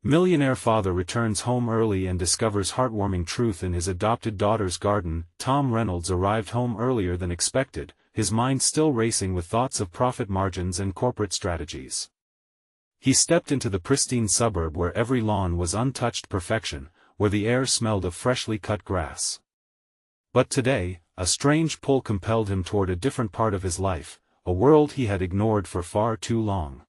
Millionaire father returns home early and discovers heartwarming truth in his adopted daughter's garden. Tom Reynolds arrived home earlier than expected, his mind still racing with thoughts of profit margins and corporate strategies. He stepped into the pristine suburb where every lawn was untouched perfection, where the air smelled of freshly cut grass. But today, a strange pull compelled him toward a different part of his life, a world he had ignored for far too long.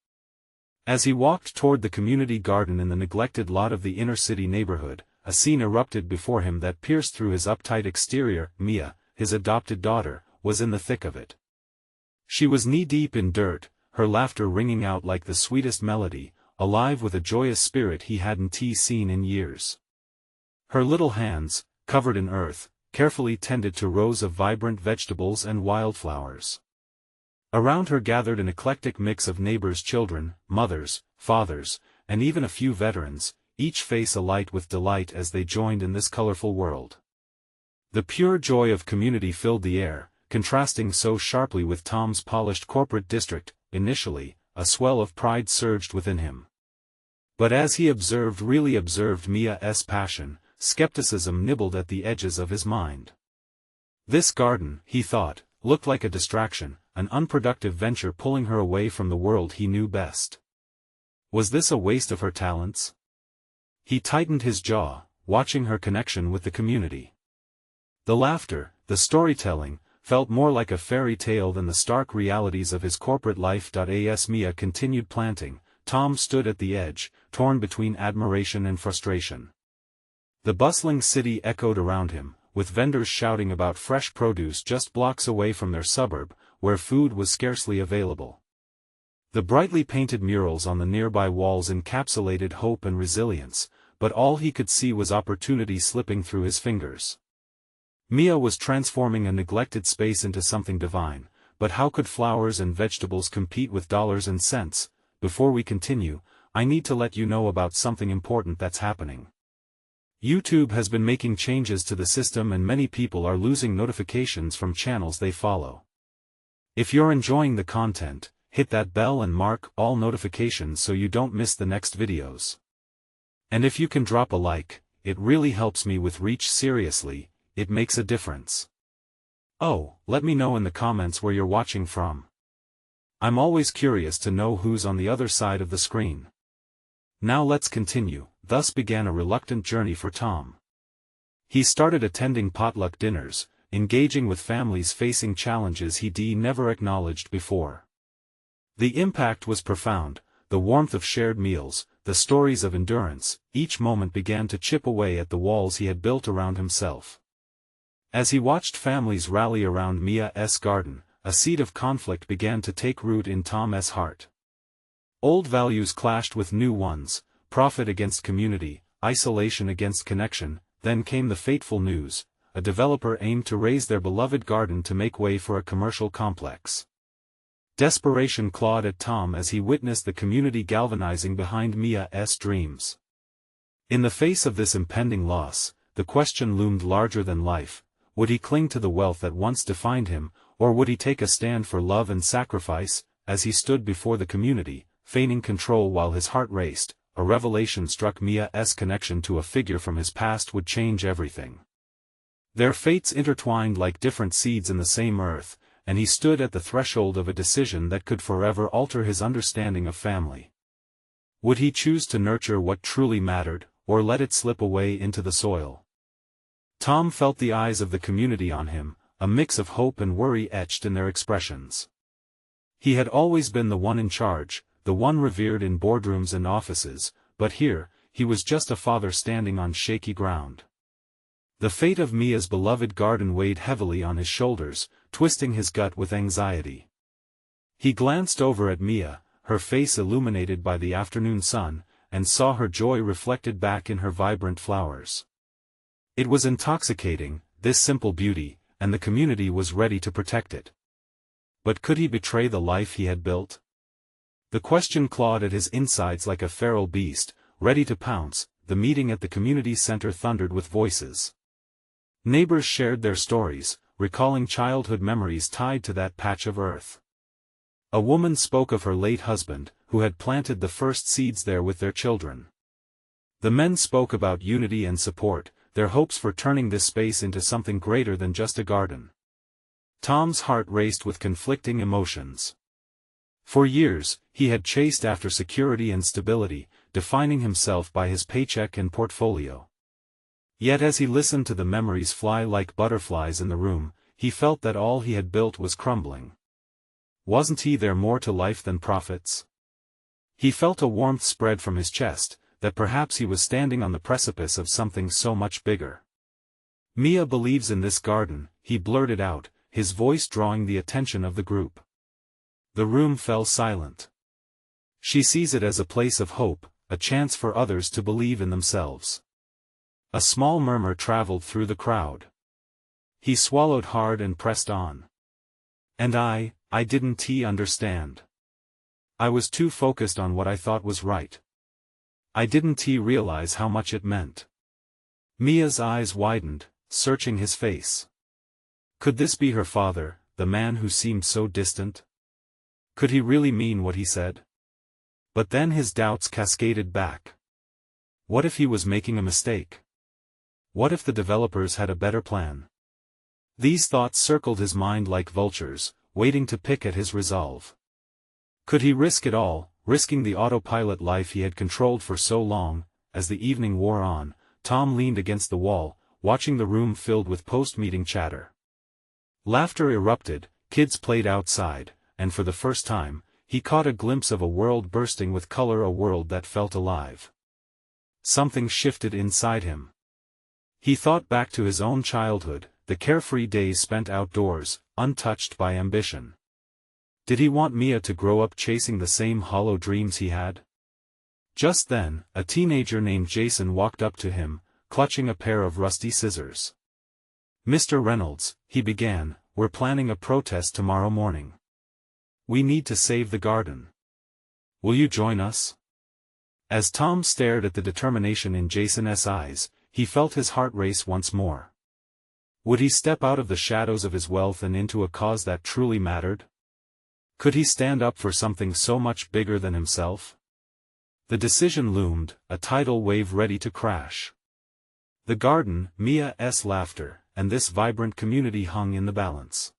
As he walked toward the community garden in the neglected lot of the inner-city neighborhood, a scene erupted before him that pierced through his uptight exterior. Mia, his adopted daughter, was in the thick of it. She was knee-deep in dirt, her laughter ringing out like the sweetest melody, alive with a joyous spirit he hadn't seen in years. Her little hands, covered in earth, carefully tended to rows of vibrant vegetables and wildflowers. Around her gathered an eclectic mix of neighbors' children, mothers, fathers, and even a few veterans, each face alight with delight as they joined in this colorful world. The pure joy of community filled the air, contrasting so sharply with Tom's polished corporate district. Initially, a swell of pride surged within him. But as he really observed Mia's passion, skepticism nibbled at the edges of his mind. This garden, he thought, looked like a distraction, an unproductive venture pulling her away from the world he knew best. Was this a waste of her talents? He tightened his jaw, watching her connection with the community. The laughter, the storytelling, felt more like a fairy tale than the stark realities of his corporate life. As Mia continued planting, Tom stood at the edge, torn between admiration and frustration. The bustling city echoed around him, with vendors shouting about fresh produce just blocks away from their suburb, where food was scarcely available. The brightly painted murals on the nearby walls encapsulated hope and resilience, but all he could see was opportunity slipping through his fingers. Mia was transforming a neglected space into something divine, but how could flowers and vegetables compete with dollars and cents? Before we continue, I need to let you know about something important that's happening. YouTube has been making changes to the system and many people are losing notifications from channels they follow. If you're enjoying the content, hit that bell and mark all notifications so you don't miss the next videos. And if you can drop a like, it really helps me with reach. Seriously, it makes a difference. Oh, let me know in the comments where you're watching from. I'm always curious to know who's on the other side of the screen. Now let's continue. Thus began a reluctant journey for Tom. He started attending potluck dinners, engaging with families facing challenges he never acknowledged before. The impact was profound, the warmth of shared meals, the stories of endurance. Each moment began to chip away at the walls he had built around himself. As he watched families rally around Mia's garden, a seed of conflict began to take root in Tom's heart. Old values clashed with new ones, profit against community, isolation against connection. Then came the fateful news: a developer aimed to raze their beloved garden to make way for a commercial complex. Desperation clawed at Tom as he witnessed the community galvanizing behind Mia's dreams. In the face of this impending loss, the question loomed larger than life: would he cling to the wealth that once defined him, or would he take a stand for love and sacrifice? As he stood before the community, feigning control while his heart raced, a revelation struck. Mia's connection to a figure from his past would change everything. Their fates intertwined like different seeds in the same earth, and he stood at the threshold of a decision that could forever alter his understanding of family. Would he choose to nurture what truly mattered, or let it slip away into the soil? Tom felt the eyes of the community on him, a mix of hope and worry etched in their expressions. He had always been the one in charge, the one revered in boardrooms and offices, but here, he was just a father standing on shaky ground. The fate of Mia's beloved garden weighed heavily on his shoulders, twisting his gut with anxiety. He glanced over at Mia, her face illuminated by the afternoon sun, and saw her joy reflected back in her vibrant flowers. It was intoxicating, this simple beauty, and the community was ready to protect it. But could he betray the life he had built? The question clawed at his insides like a feral beast, ready to pounce. The meeting at the community center thundered with voices. Neighbors shared their stories, recalling childhood memories tied to that patch of earth. A woman spoke of her late husband, who had planted the first seeds there with their children. The men spoke about unity and support, their hopes for turning this space into something greater than just a garden. Tom's heart raced with conflicting emotions. For years, he had chased after security and stability, defining himself by his paycheck and portfolio. Yet as he listened to the memories fly like butterflies in the room, he felt that all he had built was crumbling. Wasn't there more to life than profits? He felt a warmth spread from his chest, that perhaps he was standing on the precipice of something so much bigger. Mia believes in this garden, he blurted out, his voice drawing the attention of the group. The room fell silent. She sees it as a place of hope, a chance for others to believe in themselves. A small murmur traveled through the crowd. He swallowed hard and pressed on. And I didn't understand. I was too focused on what I thought was right. I didn't realize how much it meant. Mia's eyes widened, searching his face. Could this be her father, the man who seemed so distant? Could he really mean what he said? But then his doubts cascaded back. What if he was making a mistake? What if the developers had a better plan? These thoughts circled his mind like vultures, waiting to pick at his resolve. Could he risk it all, risking the autopilot life he had controlled for so long? As the evening wore on, Tom leaned against the wall, watching the room filled with post-meeting chatter. Laughter erupted, kids played outside, and for the first time, he caught a glimpse of a world bursting with color, a world that felt alive. Something shifted inside him. He thought back to his own childhood, the carefree days spent outdoors, untouched by ambition. Did he want Mia to grow up chasing the same hollow dreams he had? Just then, a teenager named Jason walked up to him, clutching a pair of rusty scissors. "Mr. Reynolds," he began, "we're planning a protest tomorrow morning. We need to save the garden. Will you join us?" As Tom stared at the determination in Jason's eyes, he felt his heart race once more. Would he step out of the shadows of his wealth and into a cause that truly mattered? Could he stand up for something so much bigger than himself? The decision loomed, a tidal wave ready to crash. The garden, Mia's laughter, and this vibrant community hung in the balance.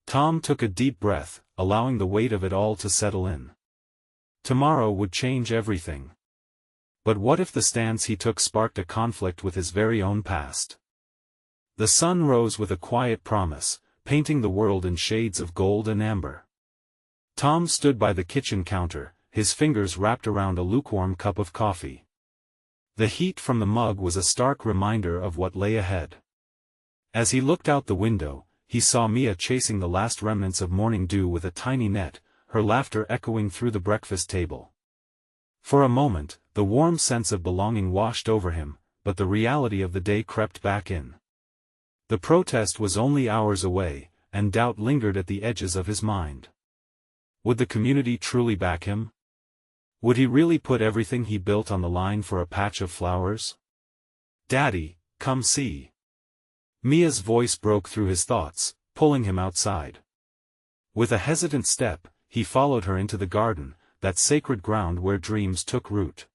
Tom took a deep breath, allowing the weight of it all to settle in. Tomorrow would change everything. But what if the stance he took sparked a conflict with his very own past? The sun rose with a quiet promise, painting the world in shades of gold and amber. Tom stood by the kitchen counter, his fingers wrapped around a lukewarm cup of coffee. The heat from the mug was a stark reminder of what lay ahead. As he looked out the window, he saw Mia chasing the last remnants of morning dew with a tiny net, her laughter echoing through the breakfast table. For a moment, the warm sense of belonging washed over him, but the reality of the day crept back in. The protest was only hours away, and doubt lingered at the edges of his mind. Would the community truly back him? Would he really put everything he built on the line for a patch of flowers? "Daddy, come see." Mia's voice broke through his thoughts, pulling him outside. With a hesitant step, he followed her into the garden, that sacred ground where dreams took root.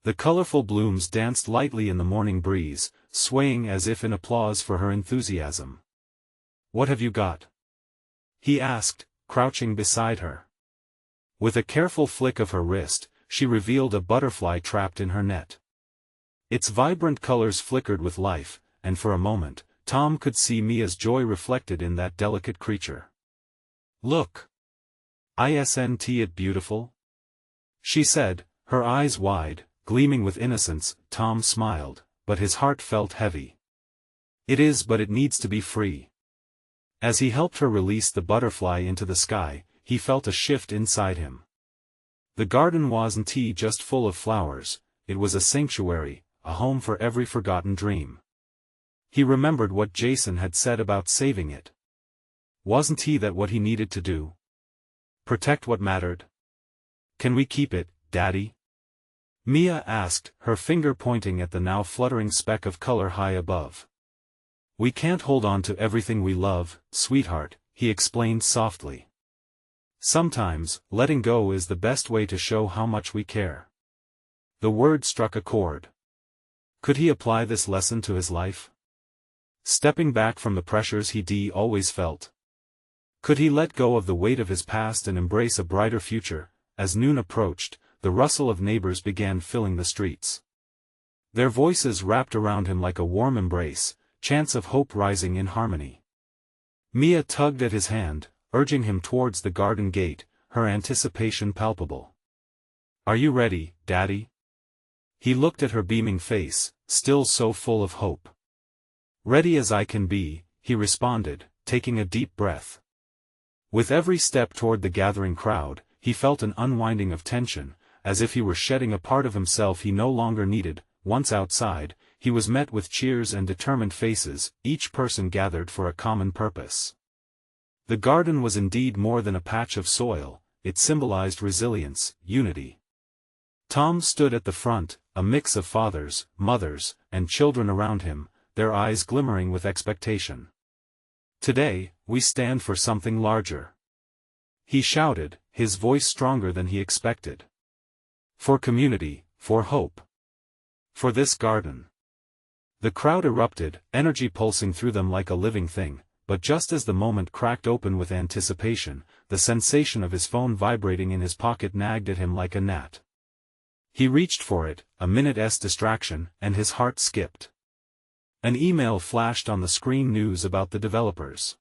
The colorful blooms danced lightly in the morning breeze, swaying as if in applause for her enthusiasm. "What have you got?" he asked, crouching beside her. With a careful flick of her wrist, she revealed a butterfly trapped in her net. Its vibrant colors flickered with life, and for a moment, Tom could see Mia's joy reflected in that delicate creature. "Look! Isn't it beautiful?" she said, her eyes wide, gleaming with innocence. Tom smiled, but his heart felt heavy. "It is, but it needs to be free." As he helped her release the butterfly into the sky, he felt a shift inside him. The garden wasn't just full of flowers, it was a sanctuary, a home for every forgotten dream. He remembered what Jason had said about saving it. Wasn't that what he needed to do? Protect what mattered? "Can we keep it, Daddy?" Mia asked, her finger pointing at the now fluttering speck of color high above. "We can't hold on to everything we love, sweetheart," he explained softly. "Sometimes, letting go is the best way to show how much we care." The word struck a chord. Could he apply this lesson to his life? Stepping back from the pressures he always felt. Could he let go of the weight of his past and embrace a brighter future? As noon approached, the rustle of neighbors began filling the streets. Their voices wrapped around him like a warm embrace, chants of hope rising in harmony. Mia tugged at his hand, urging him towards the garden gate, her anticipation palpable. "Are you ready, Daddy?" He looked at her beaming face, still so full of hope. "Ready as I can be," he responded, taking a deep breath. With every step toward the gathering crowd, he felt an unwinding of tension, as if he were shedding a part of himself he no longer needed. Once outside, he was met with cheers and determined faces, each person gathered for a common purpose. The garden was indeed more than a patch of soil, it symbolized resilience, unity. Tom stood at the front, a mix of fathers, mothers, and children around him, their eyes glimmering with expectation. "Today, we stand for something larger," he shouted, his voice stronger than he expected. "For community, for hope. For this garden." The crowd erupted, energy pulsing through them like a living thing, but just as the moment cracked open with anticipation, the sensation of his phone vibrating in his pocket nagged at him like a gnat. He reached for it, a minute's distraction, and his heart skipped. An email flashed on the screen, news about the developers.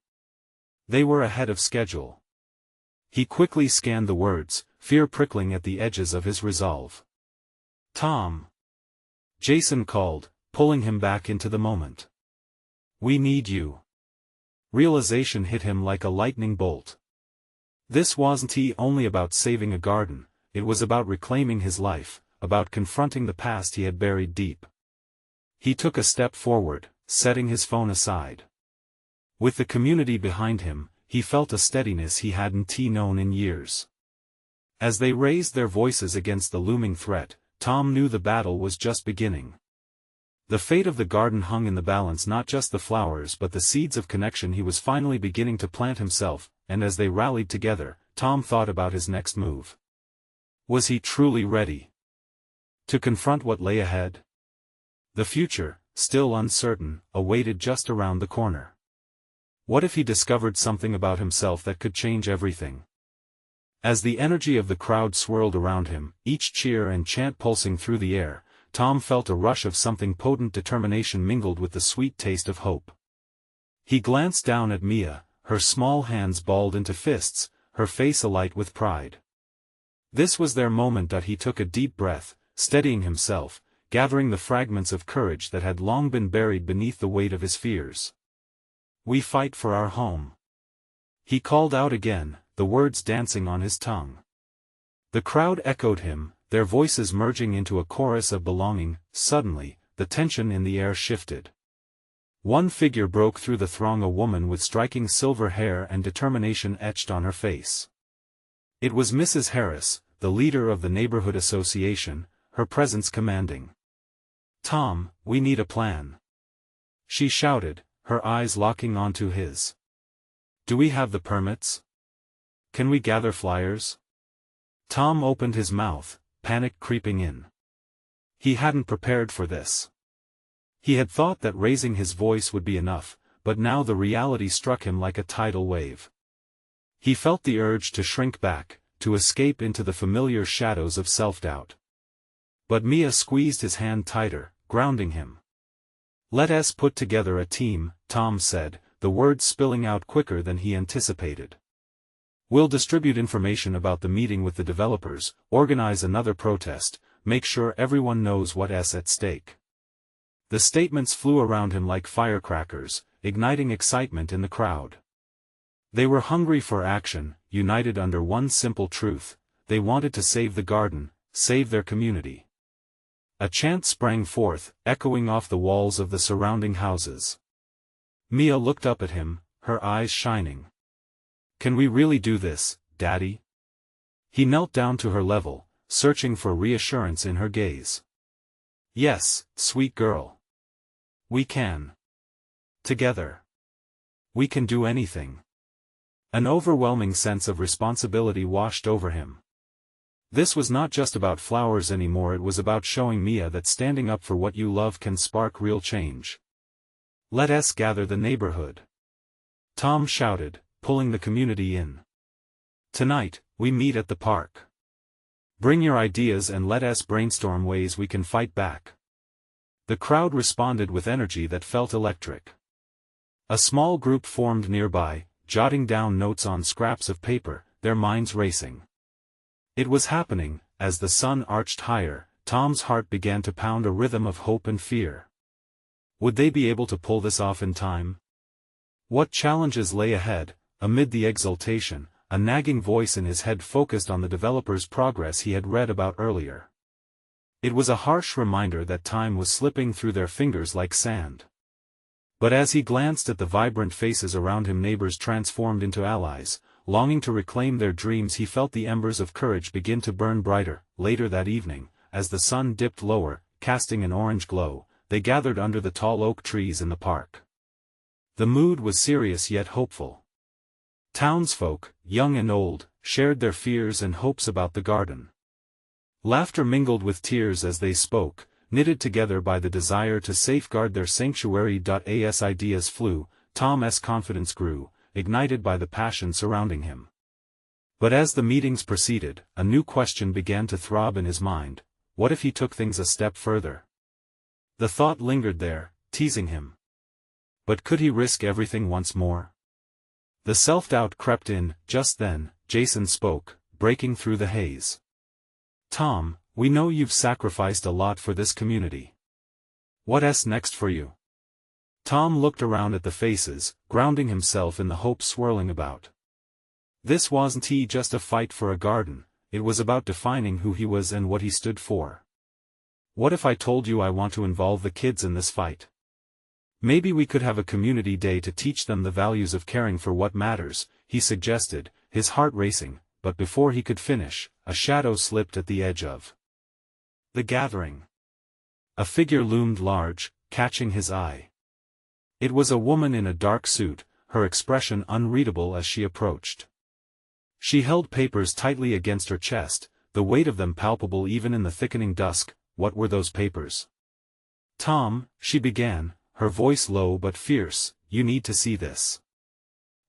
They were ahead of schedule. He quickly scanned the words, fear prickling at the edges of his resolve. "Tom!" Jason called, pulling him back into the moment. "We need you." Realization hit him like a lightning bolt. This wasn't only about saving a garden, it was about reclaiming his life, about confronting the past he had buried deep. He took a step forward, setting his phone aside. With the community behind him, he felt a steadiness he hadn't known in years. As they raised their voices against the looming threat, Tom knew the battle was just beginning. The fate of the garden hung in the balance, not just the flowers but the seeds of connection he was finally beginning to plant himself, and as they rallied together, Tom thought about his next move. Was he truly ready to confront what lay ahead? The future, still uncertain, awaited just around the corner. What if he discovered something about himself that could change everything? As the energy of the crowd swirled around him, each cheer and chant pulsing through the air, Tom felt a rush of something potent, determination mingled with the sweet taste of hope. He glanced down at Mia, her small hands balled into fists, her face alight with pride. This was their moment. He took a deep breath, steadying himself, gathering the fragments of courage that had long been buried beneath the weight of his fears. "We fight for our home," he called out again, the words dancing on his tongue. The crowd echoed him, their voices merging into a chorus of belonging. Suddenly, the tension in the air shifted. One figure broke through the throng, a woman with striking silver hair and determination etched on her face. It was Mrs. Harris, the leader of the neighborhood association, her presence commanding. "Tom, we need a plan," she shouted, her eyes locking onto his. "Do we have the permits? Can we gather flyers?" Tom opened his mouth, panic creeping in. He hadn't prepared for this. He had thought that raising his voice would be enough, but now the reality struck him like a tidal wave. He felt the urge to shrink back, to escape into the familiar shadows of self-doubt. But Mia squeezed his hand tighter, grounding him. "Let us put together a team," Tom said, the words spilling out quicker than he anticipated. "We'll distribute information about the meeting with the developers, organize another protest, make sure everyone knows what's at stake." The statements flew around him like firecrackers, igniting excitement in the crowd. They were hungry for action, united under one simple truth: they wanted to save the garden, save their community. A chant sprang forth, echoing off the walls of the surrounding houses. Mia looked up at him, her eyes shining. "Can we really do this, Daddy?" He knelt down to her level, searching for reassurance in her gaze. "Yes, sweet girl. We can. Together. We can do anything." An overwhelming sense of responsibility washed over him. This was not just about flowers anymore, it was about showing Mia that standing up for what you love can spark real change. "Let us gather the neighborhood," Tom shouted, pulling the community in. "Tonight, we meet at the park. Bring your ideas and let us brainstorm ways we can fight back." The crowd responded with energy that felt electric. A small group formed nearby, jotting down notes on scraps of paper, their minds racing. It was happening. As the sun arched higher, Tom's heart began to pound a rhythm of hope and fear. Would they be able to pull this off in time? What challenges lay ahead? Amid the exultation, a nagging voice in his head focused on the developer's progress he had read about earlier. It was a harsh reminder that time was slipping through their fingers like sand. But as he glanced at the vibrant faces around him, neighbors transformed into allies, longing to reclaim their dreams, he felt the embers of courage begin to burn brighter. Later that evening, as the sun dipped lower, casting an orange glow, they gathered under the tall oak trees in the park. The mood was serious yet hopeful. Townsfolk, young and old, shared their fears and hopes about the garden. Laughter mingled with tears as they spoke, knitted together by the desire to safeguard their sanctuary. As ideas flew, Tom's confidence grew, ignited by the passion surrounding him. But as the meetings proceeded, a new question began to throb in his mind: what if he took things a step further? The thought lingered there, teasing him. But could he risk everything once more? The self-doubt crept in. Just then, Jason spoke, breaking through the haze. "Tom, we know you've sacrificed a lot for this community. What's next for you?" Tom looked around at the faces, grounding himself in the hope swirling about. This wasn't just a fight for a garden, it was about defining who he was and what he stood for. "What if I told you I want to involve the kids in this fight? Maybe we could have a community day to teach them the values of caring for what matters," he suggested, his heart racing, but before he could finish, a shadow slipped at the edge of the gathering. A figure loomed large, catching his eye. It was a woman in a dark suit, her expression unreadable as she approached. She held papers tightly against her chest, the weight of them palpable even in the thickening dusk. "What were those papers?" "Tom," she began, her voice low but fierce, "you need to see this."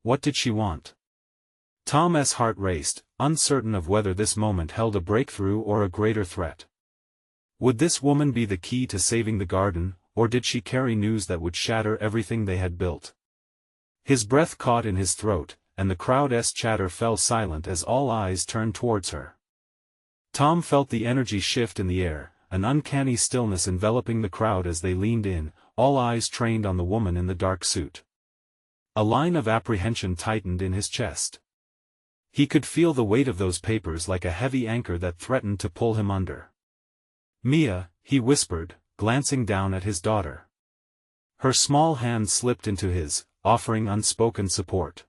What did she want? Tom's heart raced, uncertain of whether this moment held a breakthrough or a greater threat. Would this woman be the key to saving the garden, or did she carry news that would shatter everything they had built? His breath caught in his throat, and the crowd's chatter fell silent as all eyes turned towards her. Tom felt the energy shift in the air, an uncanny stillness enveloping the crowd as they leaned in, all eyes trained on the woman in the dark suit. A line of apprehension tightened in his chest. He could feel the weight of those papers like a heavy anchor that threatened to pull him under. "Mia," he whispered, glancing down at his daughter. Her small hand slipped into his, offering unspoken support.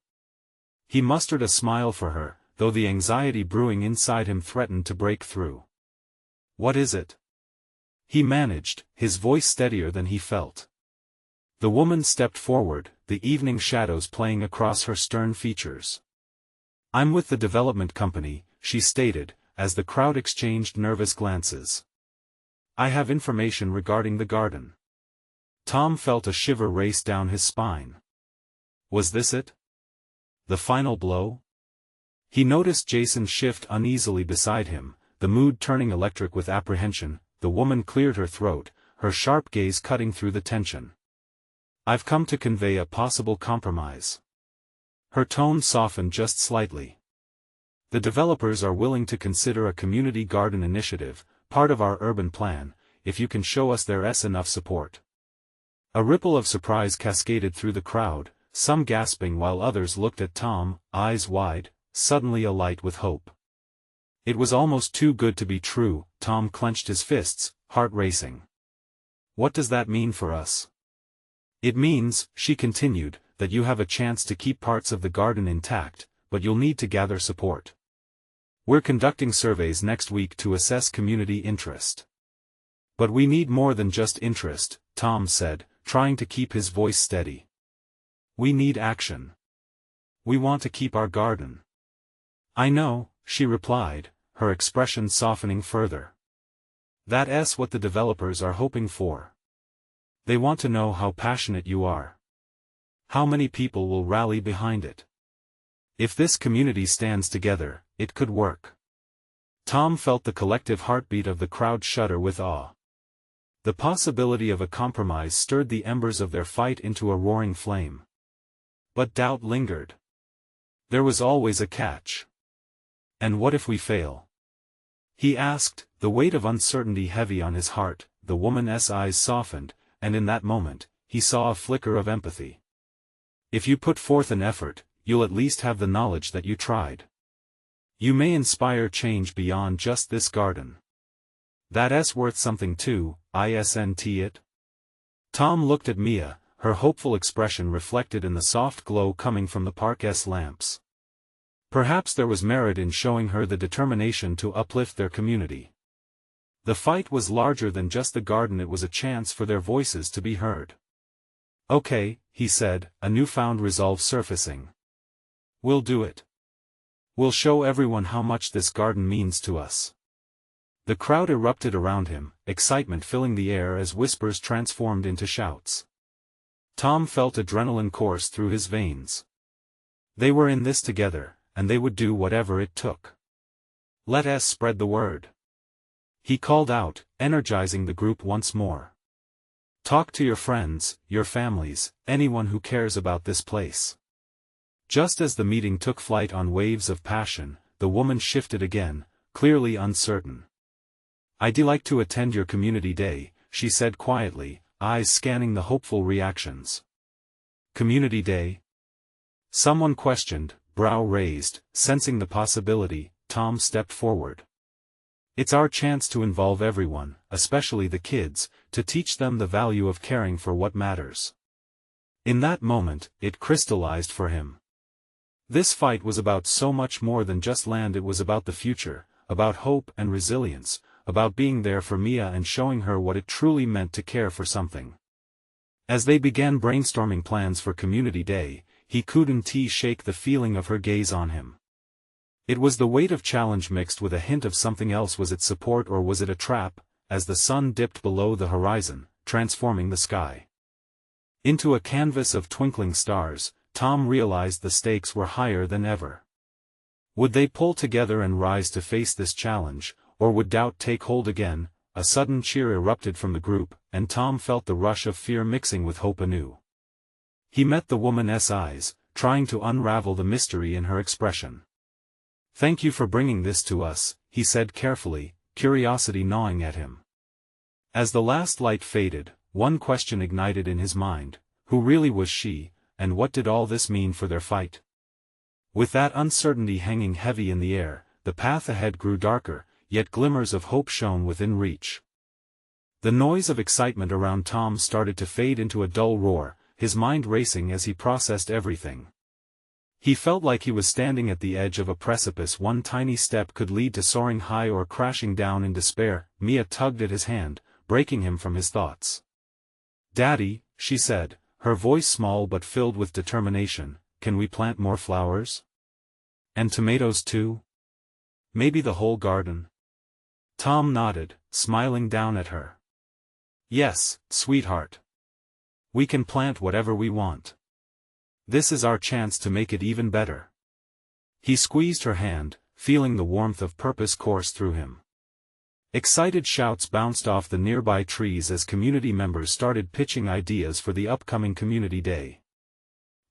He mustered a smile for her, though the anxiety brewing inside him threatened to break through. "What is it?" he managed, his voice steadier than he felt. The woman stepped forward, the evening shadows playing across her stern features. "I'm with the development company," she stated, as the crowd exchanged nervous glances. "I have information regarding the garden." Tom felt a shiver race down his spine. Was this it? The final blow? He noticed Jason shift uneasily beside him, the mood turning electric with apprehension. The woman cleared her throat, her sharp gaze cutting through the tension. "I've come to convey a possible compromise." Her tone softened just slightly. "The developers are willing to consider a community garden initiative, part of our urban plan, if you can show us there's enough support." A ripple of surprise cascaded through the crowd, some gasping while others looked at Tom, eyes wide, suddenly alight with hope. It was almost too good to be true. Tom clenched his fists, heart racing. "What does that mean for us?" "It means," she continued, "that you have a chance to keep parts of the garden intact, but you'll need to gather support. We're conducting surveys next week to assess community interest." "But we need more than just interest," Tom said, trying to keep his voice steady. "We need action. We want to keep our garden." "I know," she replied, her expression softening further. That's what the developers are hoping for. They want to know how passionate you are. How many people will rally behind it? If this community stands together, it could work. Tom felt the collective heartbeat of the crowd shudder with awe. The possibility of a compromise stirred the embers of their fight into a roaring flame. But doubt lingered. There was always a catch. And what if we fail? He asked, the weight of uncertainty heavy on his heart. The woman's eyes softened, and in that moment, he saw a flicker of empathy. If you put forth an effort, you'll at least have the knowledge that you tried. You may inspire change beyond just this garden. That's worth something too, isn't it? Tom looked at Mia, her hopeful expression reflected in the soft glow coming from the park's lamps. Perhaps there was merit in showing her the determination to uplift their community. The fight was larger than just the garden, it was a chance for their voices to be heard. Okay, he said, a newfound resolve surfacing. We'll do it. We'll show everyone how much this garden means to us. The crowd erupted around him, excitement filling the air as whispers transformed into shouts. Tom felt adrenaline course through his veins. They were in this together, and they would do whatever it took. Let us spread the word. He called out, energizing the group once more. Talk to your friends, your families, anyone who cares about this place. Just as the meeting took flight on waves of passion, the woman shifted again, clearly uncertain. I'd like to attend your community day, she said quietly, eyes scanning the hopeful reactions. Community day? Someone questioned, brow raised, sensing the possibility. Tom stepped forward. It's our chance to involve everyone, especially the kids, to teach them the value of caring for what matters. In that moment, it crystallized for him. This fight was about so much more than just land, it was about the future, about hope and resilience, about being there for Mia and showing her what it truly meant to care for something. As they began brainstorming plans for Community Day, he couldn't shake the feeling of her gaze on him. It was the weight of challenge mixed with a hint of something else. Was it support or was it a trap? As the sun dipped below the horizon, transforming the sky into a canvas of twinkling stars, Tom realized the stakes were higher than ever. Would they pull together and rise to face this challenge, or would doubt take hold again? A sudden cheer erupted from the group, and Tom felt the rush of fear mixing with hope anew. He met the woman's eyes, trying to unravel the mystery in her expression. Thank you for bringing this to us, he said carefully, curiosity gnawing at him. As the last light faded, one question ignited in his mind: who really was she, and what did all this mean for their fight? With that uncertainty hanging heavy in the air, the path ahead grew darker, yet glimmers of hope shone within reach. The noise of excitement around Tom started to fade into a dull roar, his mind racing as he processed everything. He felt like he was standing at the edge of a precipice. One tiny step could lead to soaring high or crashing down in despair. Mia tugged at his hand, breaking him from his thoughts. Daddy, she said, her voice small but filled with determination, can we plant more flowers? And tomatoes too? Maybe the whole garden? Tom nodded, smiling down at her. Yes, sweetheart. We can plant whatever we want. This is our chance to make it even better. He squeezed her hand, feeling the warmth of purpose course through him. Excited shouts bounced off the nearby trees as community members started pitching ideas for the upcoming Community Day.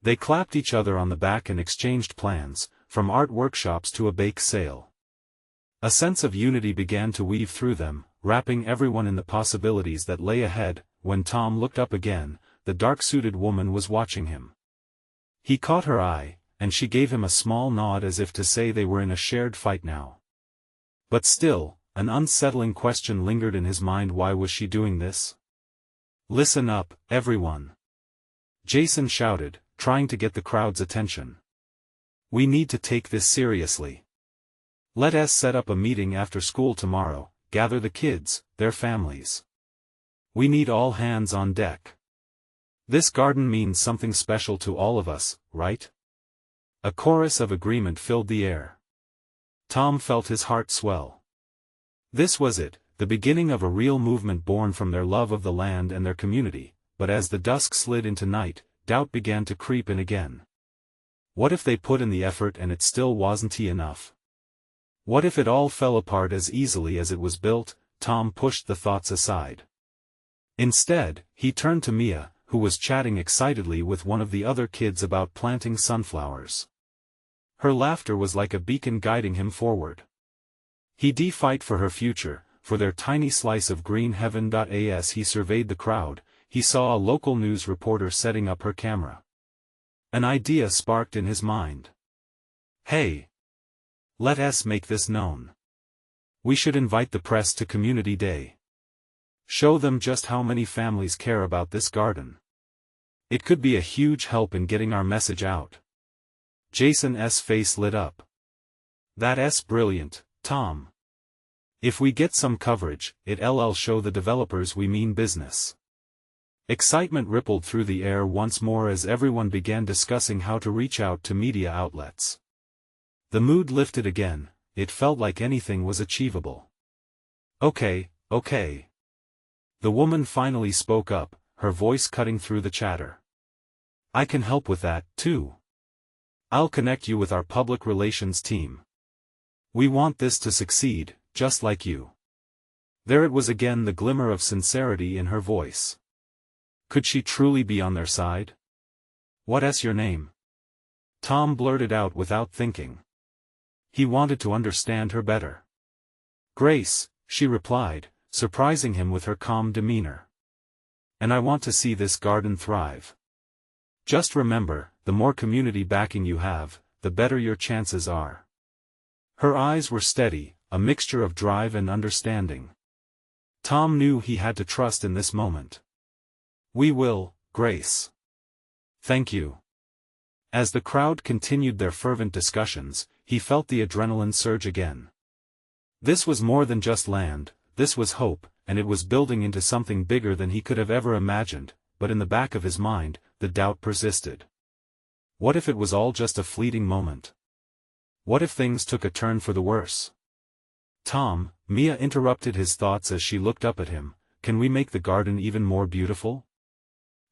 They clapped each other on the back and exchanged plans, from art workshops to a bake sale. A sense of unity began to weave through them, wrapping everyone in the possibilities that lay ahead. When Tom looked up again, the dark-suited woman was watching him. He caught her eye, and she gave him a small nod as if to say they were in a shared fight now. But still, an unsettling question lingered in his mind: why was she doing this? Listen up, everyone. Jason shouted, trying to get the crowd's attention. We need to take this seriously. Let us set up a meeting after school tomorrow, gather the kids, their families. We need all hands on deck. This garden means something special to all of us, right? A chorus of agreement filled the air. Tom felt his heart swell. This was it, the beginning of a real movement born from their love of the land and their community, but as the dusk slid into night, doubt began to creep in again. What if they put in the effort and it still wasn't enough? What if it all fell apart as easily as it was built? Tom pushed the thoughts aside. Instead, he turned to Mia, who was chatting excitedly with one of the other kids about planting sunflowers. Her laughter was like a beacon guiding him forward. He'd fight for her future, for their tiny slice of green heaven. As he surveyed the crowd, he saw a local news reporter setting up her camera. An idea sparked in his mind. Hey! Let us make this known. We should invite the press to Community Day. Show them just how many families care about this garden. It could be a huge help in getting our message out. Jason's face lit up. That's brilliant, Tom. If we get some coverage, it'll show the developers we mean business. Excitement rippled through the air once more as everyone began discussing how to reach out to media outlets. The mood lifted again, it felt like anything was achievable. Okay. The woman finally spoke up, her voice cutting through the chatter. I can help with that, too. I'll connect you with our public relations team. We want this to succeed, just like you. There it was again, the glimmer of sincerity in her voice. Could she truly be on their side? What's your name? Tom blurted out without thinking. He wanted to understand her better. Grace, she replied, surprising him with her calm demeanor. And I want to see this garden thrive. Just remember, the more community backing you have, the better your chances are. Her eyes were steady, a mixture of drive and understanding. Tom knew he had to trust in this moment. We will, Grace. Thank you. As the crowd continued their fervent discussions, he felt the adrenaline surge again. This was more than just land, this was hope, and it was building into something bigger than he could have ever imagined, but in the back of his mind, the doubt persisted. What if it was all just a fleeting moment? What if things took a turn for the worse? Tom, Mia interrupted his thoughts as she looked up at him, can we make the garden even more beautiful?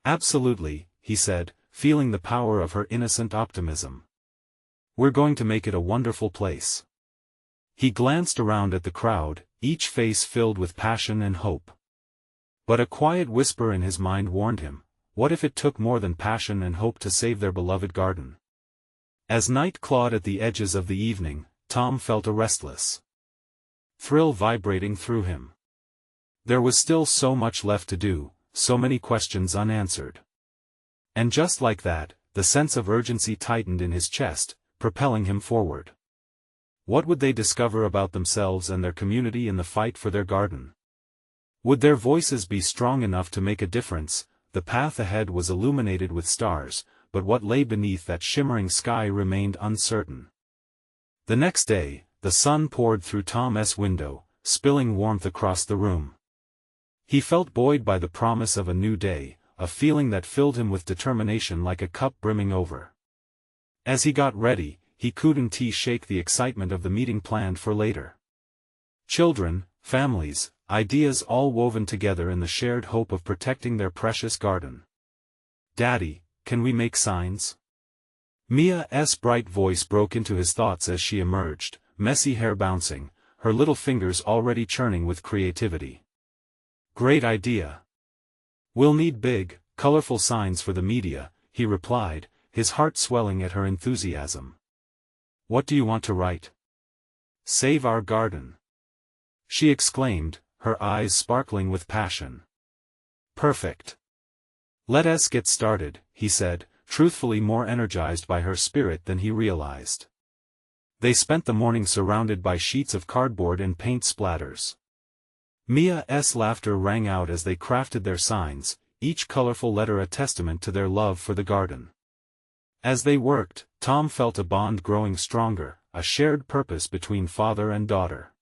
Absolutely, he said, feeling the power of her innocent optimism. We're going to make it a wonderful place. He glanced around at the crowd, each face filled with passion and hope. But a quiet whisper in his mind warned him, what if it took more than passion and hope to save their beloved garden? As night clawed at the edges of the evening, Tom felt a restless thrill vibrating through him. There was still so much left to do, so many questions unanswered. And just like that, the sense of urgency tightened in his chest, propelling him forward. What would they discover about themselves and their community in the fight for their garden? Would their voices be strong enough to make a difference? The path ahead was illuminated with stars, but what lay beneath that shimmering sky remained uncertain. The next day, the sun poured through Tom's window, spilling warmth across the room. He felt buoyed by the promise of a new day, a feeling that filled him with determination like a cup brimming over. As he got ready, he couldn't shake the excitement of the meeting planned for later. Children, families, ideas all woven together in the shared hope of protecting their precious garden. Daddy, can we make signs? Mia's bright voice broke into his thoughts as she emerged, messy hair bouncing, her little fingers already churning with creativity. Great idea. We'll need big, colorful signs for the media, he replied, his heart swelling at her enthusiasm. What do you want to write? Save our garden. She exclaimed, her eyes sparkling with passion. Perfect. Let us get started, he said, truthfully more energized by her spirit than he realized. They spent the morning surrounded by sheets of cardboard and paint splatters. Mia's laughter rang out as they crafted their signs, each colorful letter a testament to their love for the garden. As they worked, Tom felt a bond growing stronger, a shared purpose between father and daughter.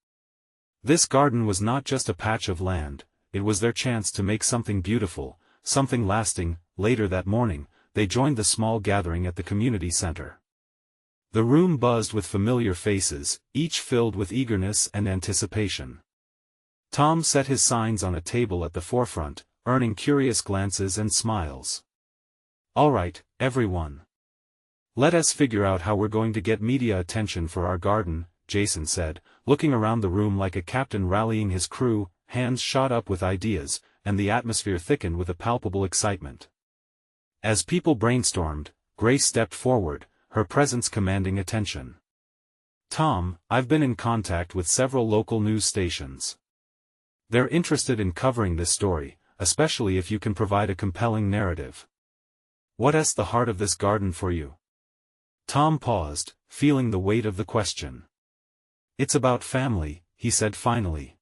This garden was not just a patch of land, it was their chance to make something beautiful, something lasting. Later that morning, they joined the small gathering at the community center. The room buzzed with familiar faces, each filled with eagerness and anticipation. Tom set his signs on a table at the forefront, earning curious glances and smiles. "All right, everyone. Let us figure out how we're going to get media attention for our garden," Jason said, looking around the room like a captain rallying his crew. Hands shot up with ideas, and the atmosphere thickened with a palpable excitement. As people brainstormed, Grace stepped forward, her presence commanding attention. "Tom, I've been in contact with several local news stations. They're interested in covering this story, especially if you can provide a compelling narrative. What's the heart of this garden for you?" Tom paused, feeling the weight of the question. "It's about family," he said finally.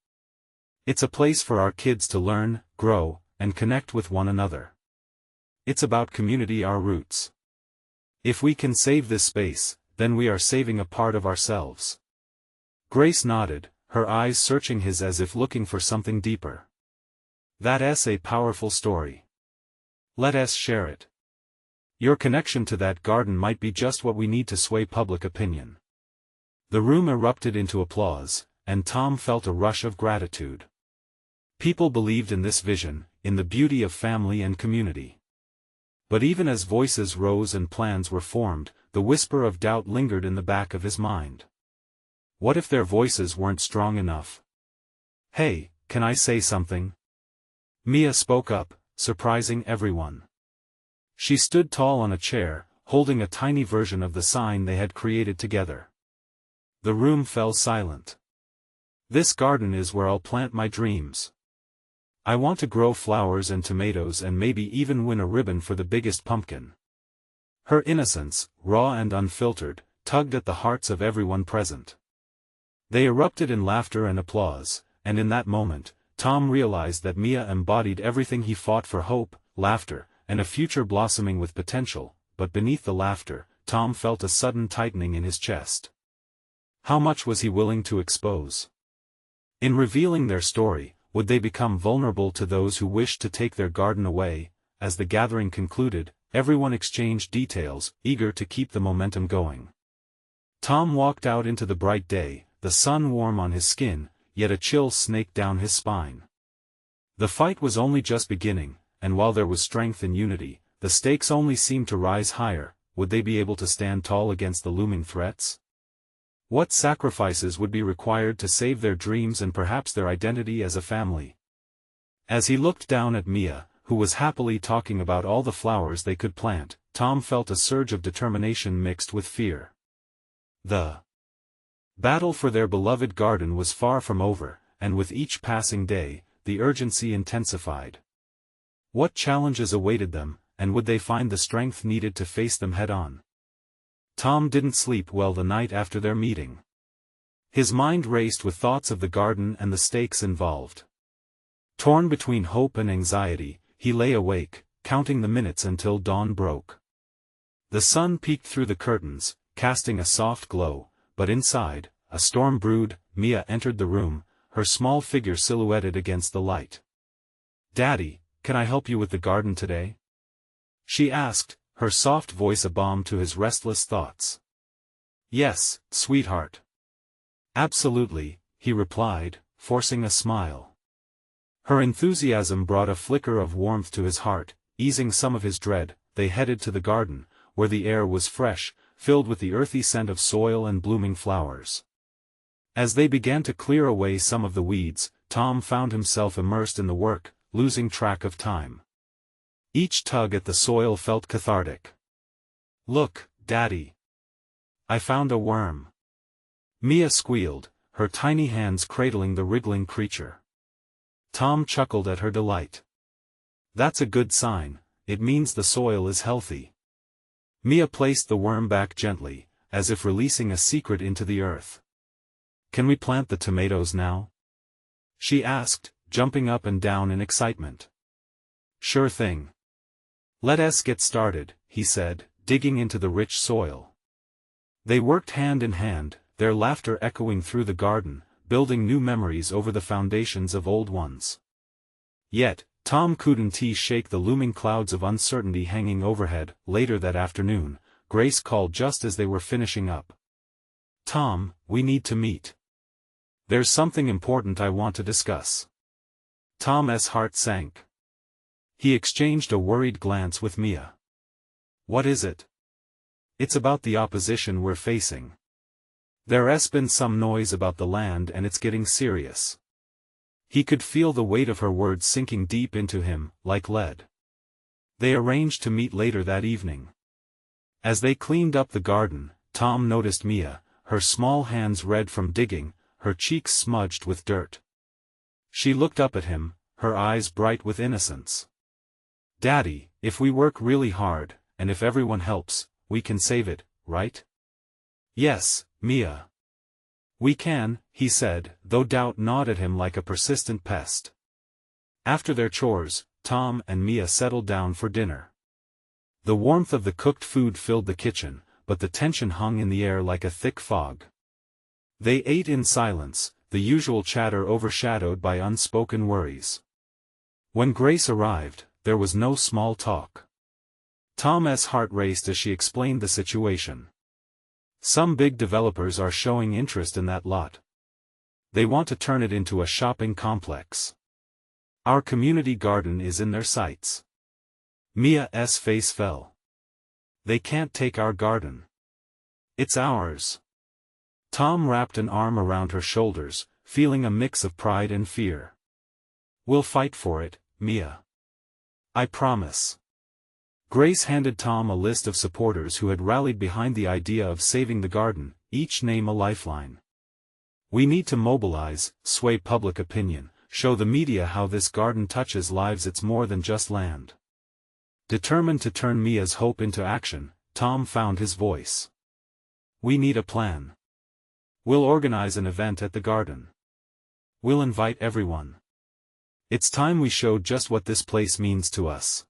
"It's a place for our kids to learn, grow, and connect with one another. It's about community, our roots. If we can save this space, then we are saving a part of ourselves." Grace nodded, her eyes searching his as if looking for something deeper. "That's a powerful story. Let us share it. Your connection to that garden might be just what we need to sway public opinion." The room erupted into applause, and Tom felt a rush of gratitude. People believed in this vision, in the beauty of family and community. But even as voices rose and plans were formed, the whisper of doubt lingered in the back of his mind. What if their voices weren't strong enough? "Hey, can I say something?" Mia spoke up, surprising everyone. She stood tall on a chair, holding a tiny version of the sign they had created together. The room fell silent. "This garden is where I'll plant my dreams. I want to grow flowers and tomatoes and maybe even win a ribbon for the biggest pumpkin." Her innocence, raw and unfiltered, tugged at the hearts of everyone present. They erupted in laughter and applause, and in that moment, Tom realized that Mia embodied everything he fought for: hope, laughter, and a future blossoming with potential. But beneath the laughter, Tom felt a sudden tightening in his chest. How much was he willing to expose? In revealing their story, would they become vulnerable to those who wished to take their garden away? As the gathering concluded, everyone exchanged details, eager to keep the momentum going. Tom walked out into the bright day, the sun warm on his skin, yet a chill snaked down his spine. The fight was only just beginning, and while there was strength and unity, the stakes only seemed to rise higher. Would they be able to stand tall against the looming threats? What sacrifices would be required to save their dreams and perhaps their identity as a family? As he looked down at Mia, who was happily talking about all the flowers they could plant, Tom felt a surge of determination mixed with fear. The battle for their beloved garden was far from over, and with each passing day, the urgency intensified. What challenges awaited them, and would they find the strength needed to face them head-on? Tom didn't sleep well the night after their meeting. His mind raced with thoughts of the garden and the stakes involved. Torn between hope and anxiety, he lay awake, counting the minutes until dawn broke. The sun peeked through the curtains, casting a soft glow, but inside, a storm brewed. Mia entered the room, her small figure silhouetted against the light. "Daddy, can I help you with the garden today?" she asked, her soft voice a balm to his restless thoughts. "Yes, sweetheart. Absolutely," he replied, forcing a smile. Her enthusiasm brought a flicker of warmth to his heart, easing some of his dread. They headed to the garden, where the air was fresh, filled with the earthy scent of soil and blooming flowers. As they began to clear away some of the weeds, Tom found himself immersed in the work, losing track of time. Each tug at the soil felt cathartic. "Look, Daddy. I found a worm." Mia squealed, her tiny hands cradling the wriggling creature. Tom chuckled at her delight. "That's a good sign, it means the soil is healthy." Mia placed the worm back gently, as if releasing a secret into the earth. "Can we plant the tomatoes now?" she asked, jumping up and down in excitement. "Sure thing. Let us get started," he said, digging into the rich soil. They worked hand in hand, their laughter echoing through the garden, building new memories over the foundations of old ones. Yet, Tom couldn't shake the looming clouds of uncertainty hanging overhead. Later that afternoon, Grace called just as they were finishing up. "Tom, we need to meet. There's something important I want to discuss." Tom's heart sank. He exchanged a worried glance with Mia. "What is it?" "It's about the opposition we're facing. There's been some noise about the land and it's getting serious." He could feel the weight of her words sinking deep into him, like lead. They arranged to meet later that evening. As they cleaned up the garden, Tom noticed Mia, her small hands red from digging, her cheeks smudged with dirt. She looked up at him, her eyes bright with innocence. "Daddy, if we work really hard, and if everyone helps, we can save it, right?" "Yes, Mia. We can," he said, though doubt gnawed at him like a persistent pest. After their chores, Tom and Mia settled down for dinner. The warmth of the cooked food filled the kitchen, but the tension hung in the air like a thick fog. They ate in silence, the usual chatter overshadowed by unspoken worries. When Grace arrived, there was no small talk. Tom's heart raced as she explained the situation. "Some big developers are showing interest in that lot. They want to turn it into a shopping complex. Our community garden is in their sights." Mia's face fell. "They can't take our garden. It's ours." Tom wrapped an arm around her shoulders, feeling a mix of pride and fear. "We'll fight for it, Mia. I promise." Grace handed Tom a list of supporters who had rallied behind the idea of saving the garden, each name a lifeline. "We need to mobilize, sway public opinion, show the media how this garden touches lives. It's more than just land." Determined to turn Mia's hope into action, Tom found his voice. "We need a plan. We'll organize an event at the garden. We'll invite everyone. It's time we showed just what this place means to us."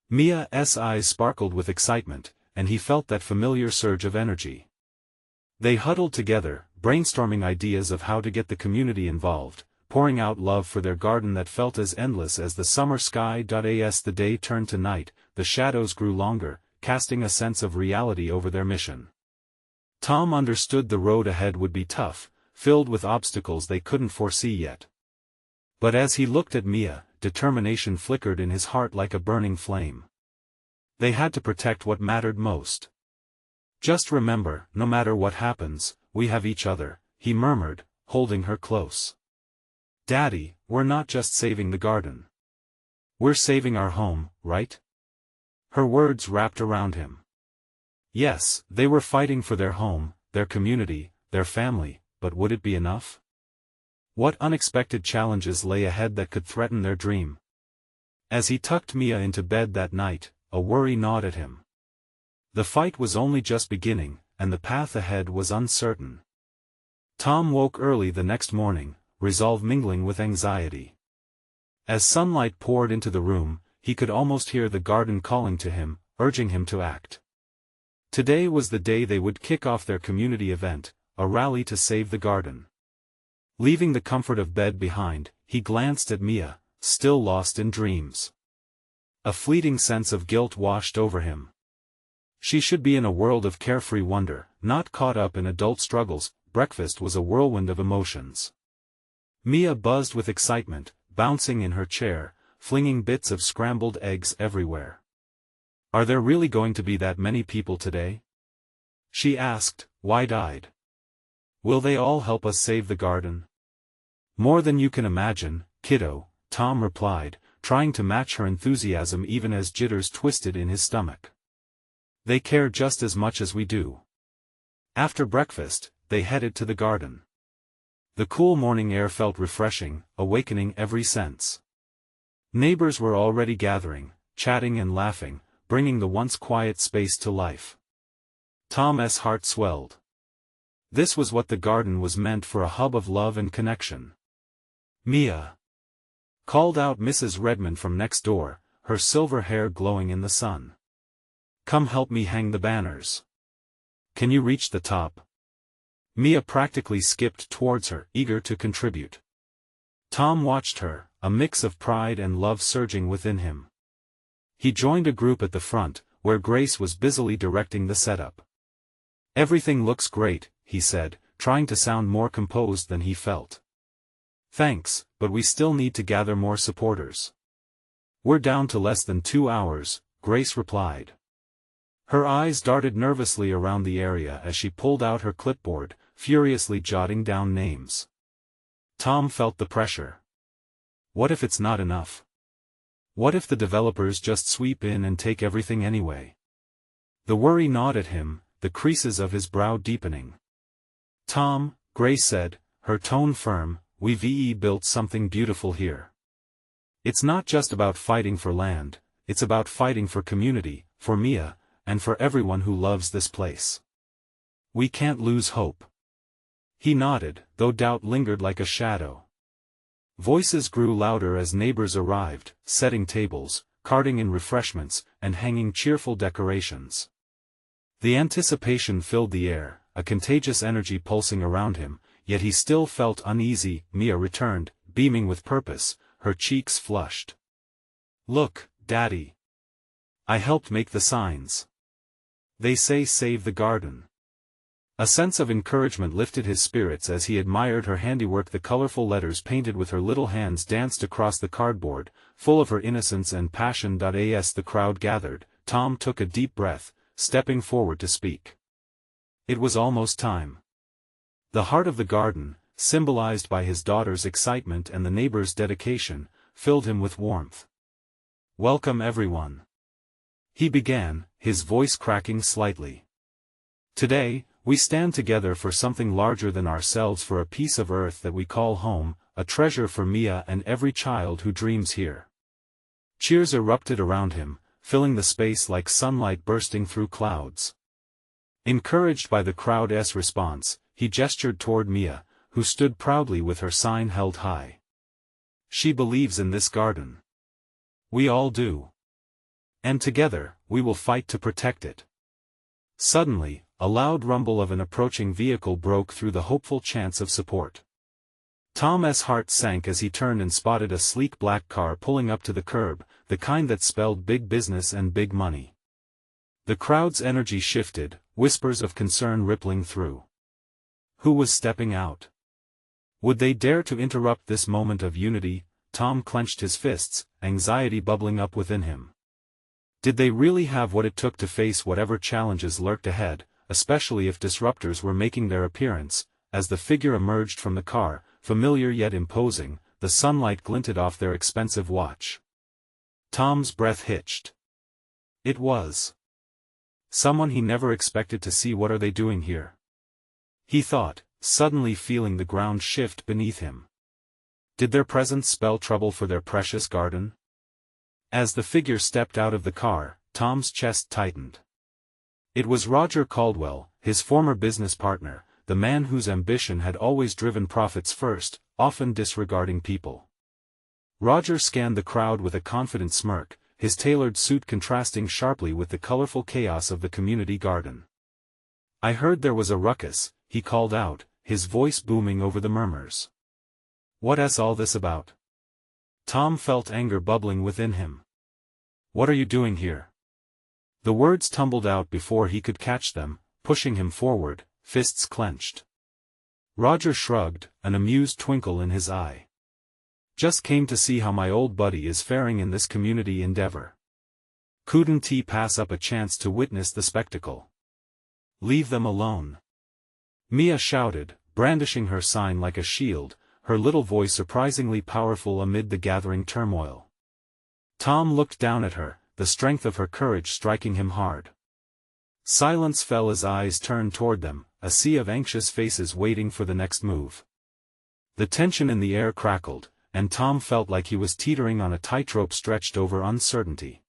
Mia's eyes sparkled with excitement, and he felt that familiar surge of energy. They huddled together, brainstorming ideas of how to get the community involved, pouring out love for their garden that felt as endless as the summer sky. As the day turned to night, the shadows grew longer, casting a sense of reality over their mission. Tom understood the road ahead would be tough, filled with obstacles they couldn't foresee yet. But as he looked at Mia, determination flickered in his heart like a burning flame. They had to protect what mattered most. "Just remember, no matter what happens, we have each other," he murmured, holding her close. "Daddy, we're not just saving the garden. We're saving our home, right?" Her words wrapped around him. Yes, they were fighting for their home, their community, their family, but would it be enough? What unexpected challenges lay ahead that could threaten their dream? As he tucked Mia into bed that night, a worry gnawed at him. The fight was only just beginning, and the path ahead was uncertain. Tom woke early the next morning, resolve mingling with anxiety. As sunlight poured into the room, he could almost hear the garden calling to him, urging him to act. Today was the day they would kick off their community event, a rally to save the garden. Leaving the comfort of bed behind, he glanced at Mia, still lost in dreams. A fleeting sense of guilt washed over him. She should be in a world of carefree wonder, not caught up in adult struggles. Breakfast was a whirlwind of emotions. Mia buzzed with excitement, bouncing in her chair, flinging bits of scrambled eggs everywhere. "Are there really going to be that many people today?" she asked, wide-eyed. "Will they all help us save the garden?" "More than you can imagine, kiddo," Tom replied, trying to match her enthusiasm even as jitters twisted in his stomach. "They care just as much as we do." After breakfast, they headed to the garden. The cool morning air felt refreshing, awakening every sense. Neighbors were already gathering, chatting and laughing, bringing the once quiet space to life. Tom's heart swelled. This was what the garden was meant for, a hub of love and connection. "Mia!" called out Mrs. Redmond from next door, her silver hair glowing in the sun. "Come help me hang the banners. Can you reach the top?" Mia practically skipped towards her, eager to contribute. Tom watched her, a mix of pride and love surging within him. He joined a group at the front, where Grace was busily directing the setup. "Everything looks great," he said, trying to sound more composed than he felt. "Thanks, but we still need to gather more supporters." "We're down to less than 2 hours," Grace replied. Her eyes darted nervously around the area as she pulled out her clipboard, furiously jotting down names. Tom felt the pressure. What if it's not enough? What if the developers just sweep in and take everything anyway? The worry gnawed at him, the creases of his brow deepening. "Tom," Grace said, her tone firm, "we've built something beautiful here. It's not just about fighting for land, it's about fighting for community, for Mia, and for everyone who loves this place. We can't lose hope." He nodded, though doubt lingered like a shadow. Voices grew louder as neighbors arrived, setting tables, carting in refreshments, and hanging cheerful decorations. The anticipation filled the air, a contagious energy pulsing around him, yet he still felt uneasy. Mia returned, beaming with purpose, her cheeks flushed. "Look, Daddy. I helped make the signs. They say save the garden." A sense of encouragement lifted his spirits as he admired her handiwork. The colorful letters painted with her little hands danced across the cardboard, full of her innocence and passion. As the crowd gathered, Tom took a deep breath, stepping forward to speak. It was almost time. The heart of the garden, symbolized by his daughter's excitement and the neighbors' dedication, filled him with warmth. "Welcome everyone," he began, his voice cracking slightly. "Today, we stand together for something larger than ourselves, for a piece of earth that we call home, a treasure for Mia and every child who dreams here." Cheers erupted around him, filling the space like sunlight bursting through clouds. Encouraged by the crowd's response, he gestured toward Mia, who stood proudly with her sign held high. "She believes in this garden. We all do. And together, we will fight to protect it." Suddenly, a loud rumble of an approaching vehicle broke through the hopeful chants of support. Tom's heart sank as he turned and spotted a sleek black car pulling up to the curb, the kind that spelled big business and big money. The crowd's energy shifted, whispers of concern rippling through. Who was stepping out? Would they dare to interrupt this moment of unity? Tom clenched his fists, anxiety bubbling up within him. Did they really have what it took to face whatever challenges lurked ahead, especially if disruptors were making their appearance? As the figure emerged from the car, familiar yet imposing, the sunlight glinted off their expensive watch. Tom's breath hitched. It was someone he never expected to see. What are they doing here? He thought, suddenly feeling the ground shift beneath him. Did their presence spell trouble for their precious garden? As the figure stepped out of the car, Tom's chest tightened. It was Roger Caldwell, his former business partner, the man whose ambition had always driven profits first, often disregarding people. Roger scanned the crowd with a confident smirk, his tailored suit contrasting sharply with the colorful chaos of the community garden. "I heard there was a ruckus," he called out, his voice booming over the murmurs. "What's all this about?" Tom felt anger bubbling within him. "What are you doing here?" The words tumbled out before he could catch them, pushing him forward, fists clenched. Roger shrugged, an amused twinkle in his eye. "Just came to see how my old buddy is faring in this community endeavor. Couldn't he pass up a chance to witness the spectacle?" "Leave them alone," Mia shouted, brandishing her sign like a shield, her little voice surprisingly powerful amid the gathering turmoil. Tom looked down at her, the strength of her courage striking him hard. Silence fell as eyes turned toward them, a sea of anxious faces waiting for the next move. The tension in the air crackled, and Tom felt like he was teetering on a tightrope stretched over uncertainty.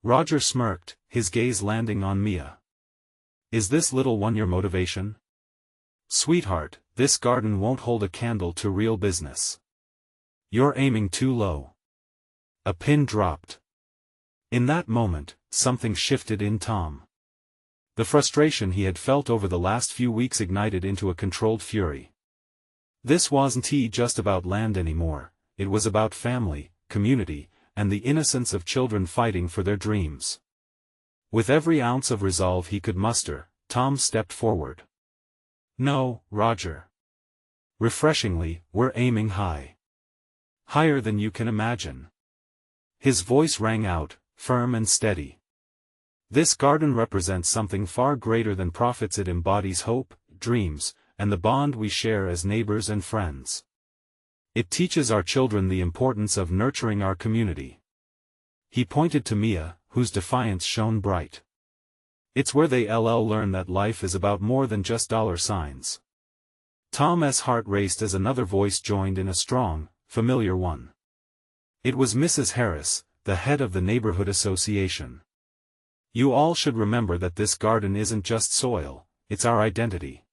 Roger smirked, his gaze landing on Mia. "Is this little one your motivation? Sweetheart, this garden won't hold a candle to real business. You're aiming too low." A pin dropped. In that moment, something shifted in Tom. The frustration he had felt over the last few weeks ignited into a controlled fury. This wasn't just about land anymore, it was about family, community, and the innocence of children fighting for their dreams. With every ounce of resolve he could muster, Tom stepped forward. "No, Roger. Refreshingly, we're aiming high. Higher than you can imagine." His voice rang out, firm and steady. "This garden represents something far greater than profits. It embodies hope, dreams, and the bond we share as neighbors and friends. It teaches our children the importance of nurturing our community." He pointed to Mia, whose defiance shone bright. "It's where they'll learn that life is about more than just dollar signs." Tom's heart raced as another voice joined in, a strong, familiar one. It was Mrs. Harris, the head of the neighborhood association. "You all should remember that this garden isn't just soil, it's our identity.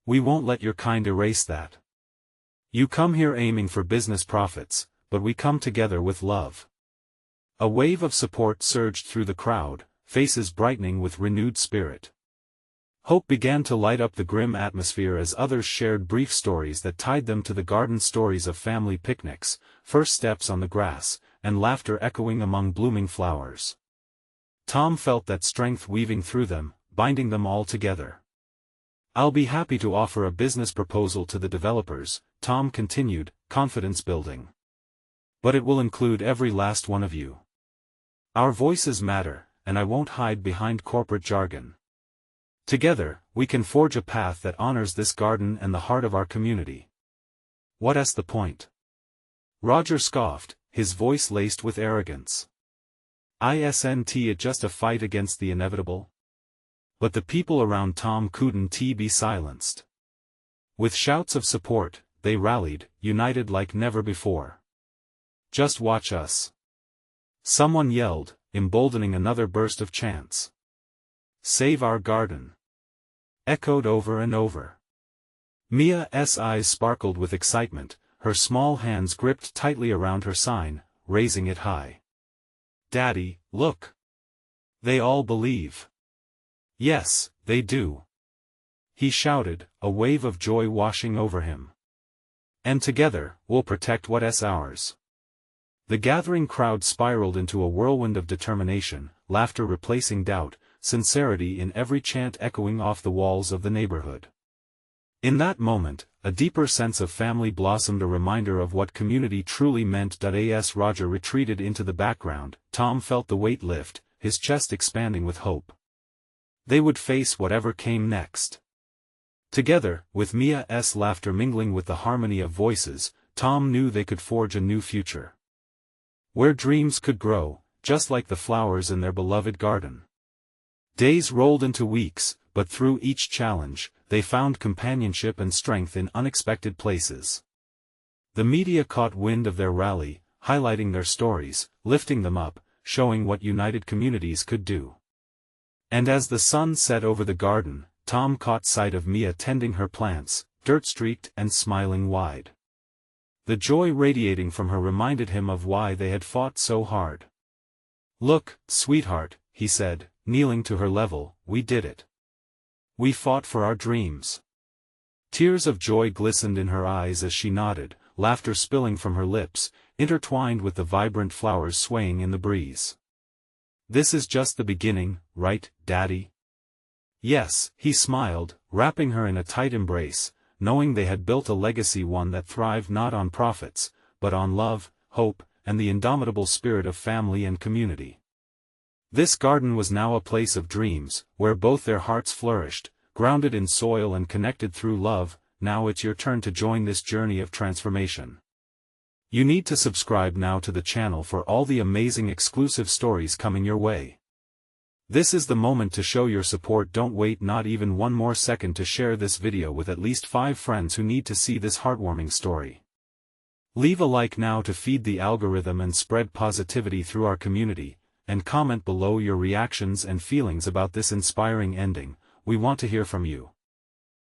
We won't let your kind erase that. You come here aiming for business profits, but we come together with love." A wave of support surged through the crowd, faces brightening with renewed spirit. Hope began to light up the grim atmosphere as others shared brief stories that tied them to the garden, stories of family picnics, first steps on the grass, and laughter echoing among blooming flowers. Tom felt that strength weaving through them, binding them all together. "I'll be happy to offer a business proposal to the developers," Tom continued, confidence building. "But it will include every last one of you. Our voices matter, and I won't hide behind corporate jargon. Together, we can forge a path that honors this garden and the heart of our community." "What's the point?" Roger scoffed, his voice laced with arrogance. "Isn't it just a fight against the inevitable?" But the people around Tom couldn't be silenced. With shouts of support, they rallied, united like never before. "Just watch us!" someone yelled, emboldening another burst of chants. "Save our garden!" echoed over and over. Mia's eyes sparkled with excitement, her small hands gripped tightly around her sign, raising it high. "Daddy, look! They all believe." "Yes, they do," he shouted, a wave of joy washing over him. "And together, we'll protect what's ours." The gathering crowd spiraled into a whirlwind of determination, laughter replacing doubt, sincerity in every chant echoing off the walls of the neighborhood. In that moment, a deeper sense of family blossomed, a reminder of what community truly meant. As Roger retreated into the background, Tom felt the weight lift, his chest expanding with hope. They would face whatever came next. Together, with Mia's laughter mingling with the harmony of voices, Tom knew they could forge a new future, where dreams could grow, just like the flowers in their beloved garden. Days rolled into weeks, but through each challenge, they found companionship and strength in unexpected places. The media caught wind of their rally, highlighting their stories, lifting them up, showing what united communities could do. And as the sun set over the garden, Tom caught sight of Mia tending her plants, dirt-streaked and smiling wide. The joy radiating from her reminded him of why they had fought so hard. "Look, sweetheart," he said, kneeling to her level, "we did it. We fought for our dreams." Tears of joy glistened in her eyes as she nodded, laughter spilling from her lips, intertwined with the vibrant flowers swaying in the breeze. "This is just the beginning, right, Daddy?" "Yes," he smiled, wrapping her in a tight embrace, knowing they had built a legacy, one that thrived not on profits, but on love, hope, and the indomitable spirit of family and community. This garden was now a place of dreams, where both their hearts flourished, grounded in soil and connected through love. Now it's your turn to join this journey of transformation. You need to subscribe now to the channel for all the amazing exclusive stories coming your way. This is the moment to show your support. Don't wait not even one more second to share this video with at least 5 friends who need to see this heartwarming story. Leave a like now to feed the algorithm and spread positivity through our community, and comment below your reactions and feelings about this inspiring ending. We want to hear from you.